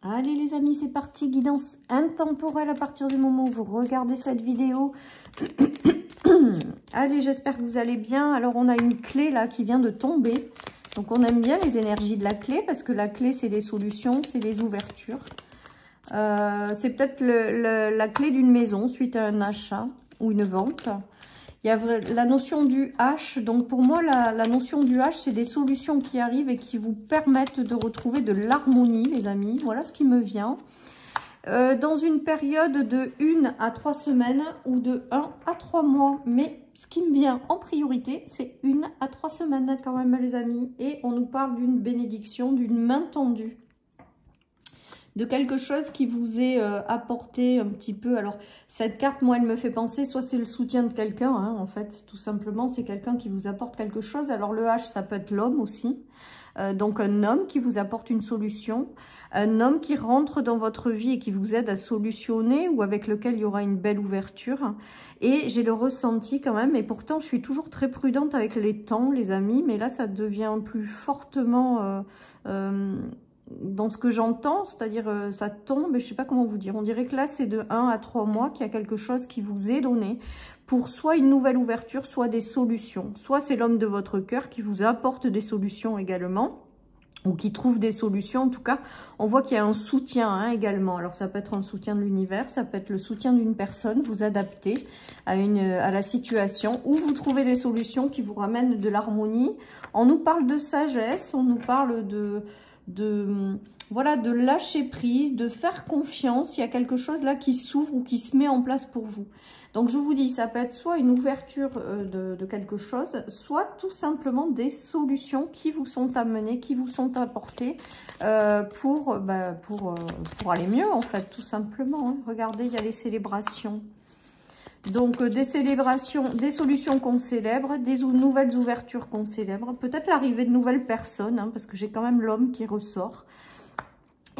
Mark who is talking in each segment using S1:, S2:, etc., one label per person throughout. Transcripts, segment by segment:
S1: Allez les amis, c'est parti, guidance intemporelle à partir du moment où vous regardez cette vidéo. Allez, j'espère que vous allez bien. Alors on a une clé là qui vient de tomber. Donc on aime bien les énergies de la clé parce que la clé c'est les solutions, c'est les ouvertures. C'est peut-être la clé d'une maison suite à un achat ou une vente. Il y a la notion du H. Donc pour moi, la notion du H, c'est des solutions qui arrivent et qui vous permettent de retrouver de l'harmonie, les amis. Voilà ce qui me vient. Dans une période de 1 à 3 semaines ou de 1 à 3 mois. Mais ce qui me vient en priorité, c'est 1 à 3 semaines quand même, les amis. Et on nous parle d'une bénédiction, d'une main tendue. De quelque chose qui vous est apporté un petit peu. Alors, cette carte, moi, elle me fait penser, soit c'est le soutien de quelqu'un, hein, en fait, tout simplement, c'est quelqu'un qui vous apporte quelque chose. Alors, le H, ça peut être l'homme aussi. Donc, un homme qui vous apporte une solution. Un homme qui rentre dans votre vie et qui vous aide à solutionner ou avec lequel il y aura une belle ouverture. Et j'ai le ressenti quand même, et pourtant, je suis toujours très prudente avec les temps, les amis, mais là, ça devient plus fortement... dans ce que j'entends, c'est-à-dire ça tombe, je sais pas comment vous dire, on dirait que là c'est de 1 à 3 mois qu'il y a quelque chose qui vous est donné pour soit une nouvelle ouverture, soit des solutions. Soit c'est l'homme de votre cœur qui vous apporte des solutions également, ou qui trouve des solutions. En tout cas, on voit qu'il y a un soutien hein, également. Alors ça peut être un soutien de l'univers, ça peut être le soutien d'une personne, vous adaptez à la situation, ou vous trouvez des solutions qui vous ramènent de l'harmonie. On nous parle de sagesse, on nous parle voilà, de lâcher prise, de faire confiance. Il y a quelque chose là qui s'ouvre ou qui se met en place pour vous. Donc je vous dis, ça peut être soit une ouverture de quelque chose, soit tout simplement des solutions qui vous sont amenées, qui vous sont apportées pour aller mieux en fait, tout simplement. Hein. Regardez, il y a les célébrations. Donc des célébrations, des solutions qu'on célèbre, des nouvelles ouvertures qu'on célèbre, peut-être l'arrivée de nouvelles personnes, hein, parce que j'ai quand même l'homme qui ressort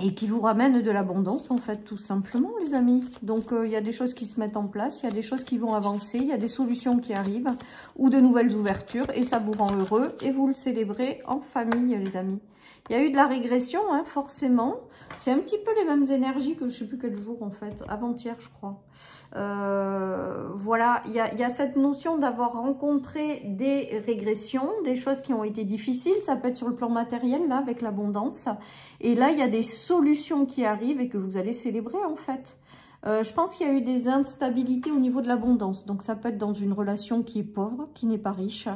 S1: et qui vous ramène de l'abondance en fait, tout simplement les amis. Donc il y a des choses qui se mettent en place, il y a des choses qui vont avancer, il y a des solutions qui arrivent ou de nouvelles ouvertures et ça vous rend heureux et vous le célébrez en famille les amis. Il y a eu de la régression, hein, forcément. C'est un petit peu les mêmes énergies que je ne sais plus quel jour, en fait. Avant-hier, je crois. Voilà, il y a cette notion d'avoir rencontré des régressions, des choses qui ont été difficiles. Ça peut être sur le plan matériel, là, avec l'abondance. Et là, il y a des solutions qui arrivent et que vous allez célébrer, en fait. Je pense qu'il y a eu des instabilités au niveau de l'abondance. Donc, ça peut être dans une relation qui est pauvre, qui n'est pas riche.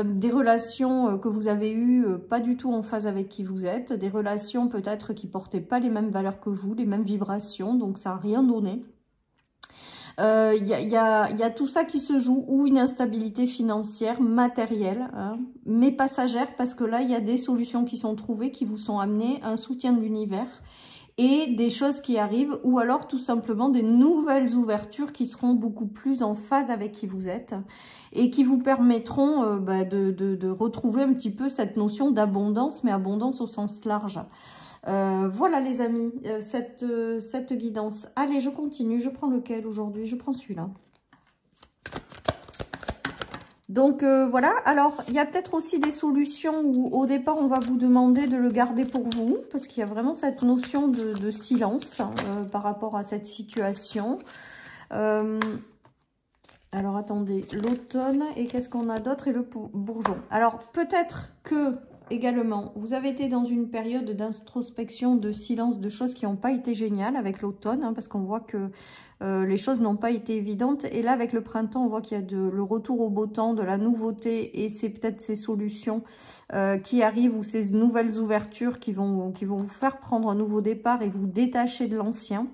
S1: Des relations que vous avez eues pas du tout en phase avec qui vous êtes. Des relations peut-être qui portaient pas les mêmes valeurs que vous, les mêmes vibrations. Donc, ça n'a rien donné. Il y a tout ça qui se joue, ou une instabilité financière, matérielle, hein, mais passagère, parce que là, il y a des solutions qui sont trouvées, qui vous sont amenées, un soutien de l'univers, et des choses qui arrivent, ou alors tout simplement des nouvelles ouvertures qui seront beaucoup plus en phase avec qui vous êtes, et qui vous permettront de retrouver un petit peu cette notion d'abondance, mais abondance au sens large. Voilà les amis, cette guidance. Allez, je continue. Je prends lequel aujourd'hui? Je prends celui-là. Donc voilà, alors il y a peut-être aussi des solutions où au départ on va vous demander de le garder pour vous, parce qu'il y a vraiment cette notion de silence par rapport à cette situation. Alors attendez, l'automne et qu'est-ce qu'on a d'autre, et le bourgeon. Alors peut-être que également, vous avez été dans une période d'introspection, de silence, de choses qui n'ont pas été géniales avec l'automne, hein, parce qu'on voit que les choses n'ont pas été évidentes. Et là, avec le printemps, on voit qu'il y a le retour au beau temps, de la nouveauté, et c'est peut-être ces solutions qui arrivent, ou ces nouvelles ouvertures qui vont vous faire prendre un nouveau départ et vous détacher de l'ancien.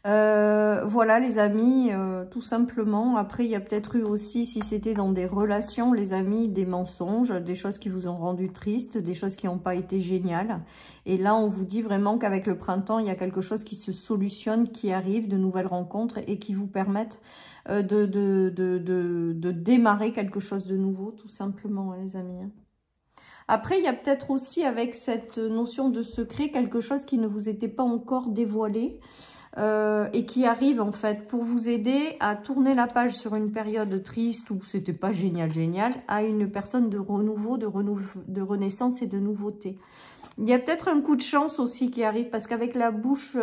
S1: Voilà les amis, tout simplement. Après il y a peut-être eu aussi, si c'était dans des relations les amis, des mensonges, des choses qui vous ont rendu triste, des choses qui n'ont pas été géniales. Et là on vous dit vraiment qu'avec le printemps il y a quelque chose qui se solutionne, qui arrive, de nouvelles rencontres et qui vous permettent de démarrer quelque chose de nouveau, tout simplement les amis. Après, il y a peut-être aussi avec cette notion de secret quelque chose qui ne vous était pas encore dévoilé et qui arrive en fait pour vous aider à tourner la page sur une période triste où c'était pas génial, à une personne de renouveau, de renaissance et de nouveauté. Il y a peut-être un coup de chance aussi qui arrive parce qu'avec la bouche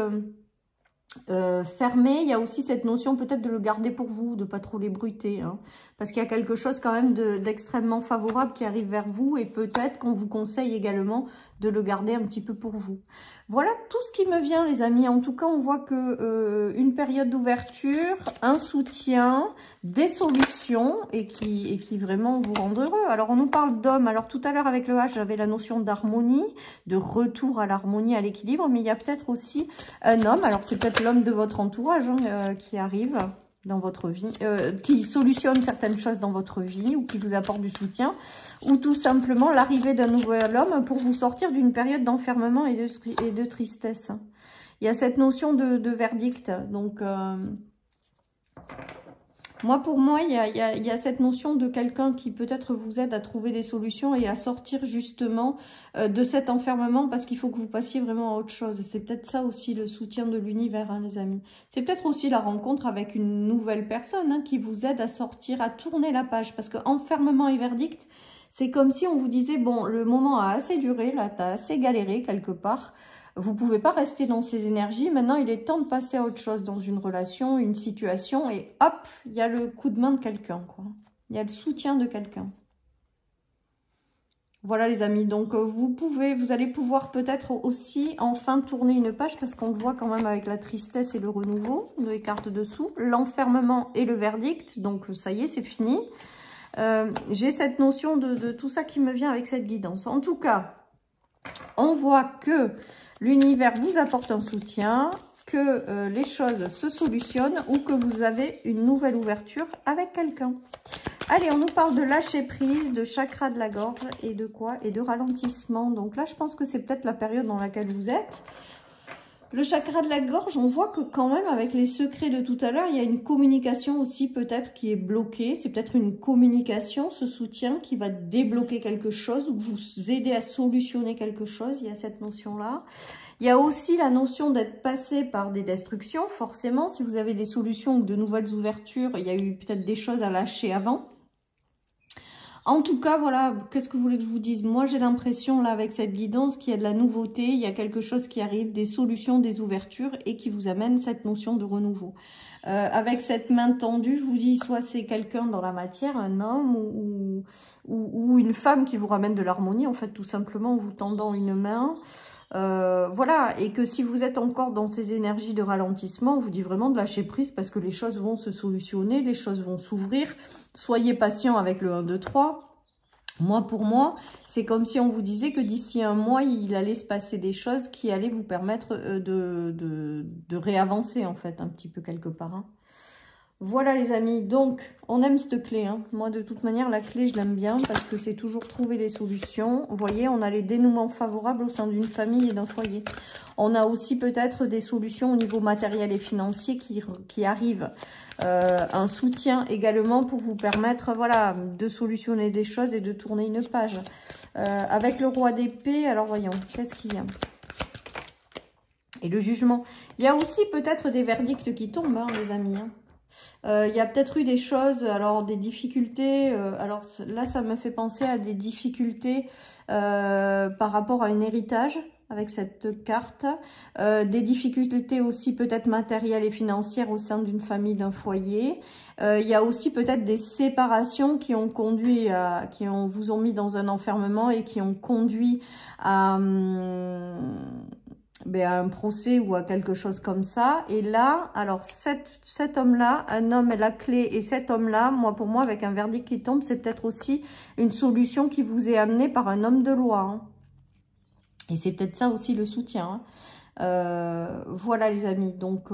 S1: fermée, il y a aussi cette notion peut-être de le garder pour vous, de pas trop l'ébruiter, hein, parce qu'il y a quelque chose quand même d'extrêmement favorable qui arrive vers vous et peut-être qu'on vous conseille également de le garder un petit peu pour vous. Voilà tout ce qui me vient les amis. En tout cas, on voit que une période d'ouverture, un soutien, des solutions et qui vraiment vous rendent heureux. Alors on nous parle d'homme. Alors tout à l'heure avec le H, j'avais la notion d'harmonie, de retour à l'harmonie, à l'équilibre, mais il y a peut-être aussi un homme. Alors c'est peut-être l'homme de votre entourage hein, qui arrive dans votre vie, qui solutionne certaines choses dans votre vie ou qui vous apporte du soutien, ou tout simplement l'arrivée d'un nouvel homme pour vous sortir d'une période d'enfermement et de tristesse. Il y a cette notion de verdict. Donc, pour moi, il y a cette notion de quelqu'un qui peut-être vous aide à trouver des solutions et à sortir justement de cet enfermement parce qu'il faut que vous passiez vraiment à autre chose. Et c'est peut-être ça aussi le soutien de l'univers, hein, les amis. C'est peut-être aussi la rencontre avec une nouvelle personne hein, qui vous aide à sortir, à tourner la page. Parce que enfermement et verdict, c'est comme si on vous disait, bon, le moment a assez duré, là, tu as assez galéré quelque part. Vous ne pouvez pas rester dans ces énergies. Maintenant, il est temps de passer à autre chose dans une relation, une situation. Et hop, il y a le coup de main de quelqu'un, quoi. Il y a le soutien de quelqu'un. Voilà, les amis. Donc, vous allez pouvoir peut-être aussi enfin tourner une page parce qu'on le voit quand même avec la tristesse et le renouveau, les cartes dessous. L'enfermement et le verdict. Donc, ça y est, c'est fini. J'ai cette notion de tout ça qui me vient avec cette guidance. En tout cas, on voit que l'univers vous apporte un soutien, que les choses se solutionnent ou que vous avez une nouvelle ouverture avec quelqu'un. Allez, on nous parle de lâcher prise, de chakra de la gorge et de quoi? Et de ralentissement. Donc là, je pense que c'est peut-être la période dans laquelle vous êtes. Le chakra de la gorge, on voit que quand même avec les secrets de tout à l'heure, il y a une communication aussi peut-être qui est bloquée. C'est peut-être une communication, ce soutien qui va débloquer quelque chose ou vous aider à solutionner quelque chose. Il y a cette notion-là. Il y a aussi la notion d'être passé par des destructions. Forcément, si vous avez des solutions ou de nouvelles ouvertures, il y a eu peut-être des choses à lâcher avant. En tout cas, voilà, qu'est-ce que vous voulez que je vous dise? Moi, j'ai l'impression, là, avec cette guidance, qu'il y a de la nouveauté, il y a quelque chose qui arrive, des solutions, des ouvertures, et qui vous amène cette notion de renouveau. Avec cette main tendue, je vous dis, soit c'est quelqu'un dans la matière, un homme, ou une femme qui vous ramène de l'harmonie, en fait, tout simplement, en vous tendant une main. Voilà, et que si vous êtes encore dans ces énergies de ralentissement, on vous dit vraiment de lâcher prise parce que les choses vont se solutionner, les choses vont s'ouvrir. Soyez patient avec le 1, 2, 3. Pour moi, c'est comme si on vous disait que d'ici un mois, il allait se passer des choses qui allaient vous permettre de réavancer en fait, un petit peu quelque part. Hein. Voilà les amis, donc on aime cette clé. Hein. Moi de toute manière la clé je l'aime bien parce que c'est toujours trouver des solutions. Vous voyez, on a les dénouements favorables au sein d'une famille et d'un foyer. On a aussi peut-être des solutions au niveau matériel et financier qui arrivent. Un soutien également pour vous permettre voilà, de solutionner des choses et de tourner une page. Avec le roi d'épée, alors voyons, qu'est-ce qu'il y a? Et le jugement. Il y a aussi peut-être des verdicts qui tombent, hein, les amis. Hein. Il y a peut-être eu des choses, alors des difficultés, alors là ça me fait penser à des difficultés par rapport à un héritage avec cette carte, des difficultés aussi peut-être matérielles et financières au sein d'une famille, d'un foyer. Il y a aussi peut-être des séparations qui ont conduit à, vous ont mis dans un enfermement et qui ont conduit à un procès ou à quelque chose comme ça. Et là, alors cet homme-là, un homme est la clé et cet homme-là, pour moi, avec un verdict qui tombe, c'est peut-être aussi une solution qui vous est amenée par un homme de loi. Hein. Et c'est peut-être ça aussi le soutien. Hein. Voilà les amis, donc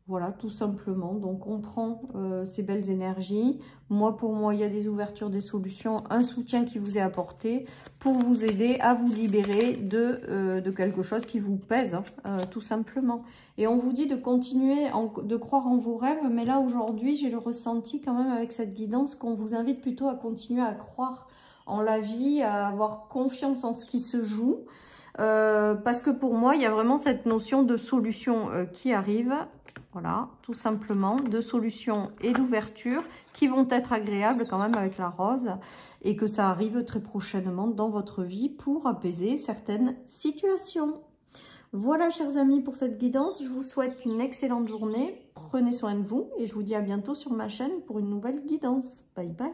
S1: voilà tout simplement. Donc on prend ces belles énergies. Pour moi, il y a des ouvertures, des solutions, un soutien qui vous est apporté pour vous aider à vous libérer de quelque chose qui vous pèse, hein, tout simplement. Et on vous dit de continuer, de croire en vos rêves. Mais là aujourd'hui, j'ai le ressenti quand même avec cette guidance qu'on vous invite plutôt à continuer à croire en la vie, à avoir confiance en ce qui se joue. Parce que pour moi, il y a vraiment cette notion de solution qui arrive. Voilà, tout simplement, de solutions et d'ouvertures qui vont être agréables quand même avec la rose et que ça arrive très prochainement dans votre vie pour apaiser certaines situations. Voilà, chers amis, pour cette guidance. Je vous souhaite une excellente journée. Prenez soin de vous et je vous dis à bientôt sur ma chaîne pour une nouvelle guidance. Bye bye.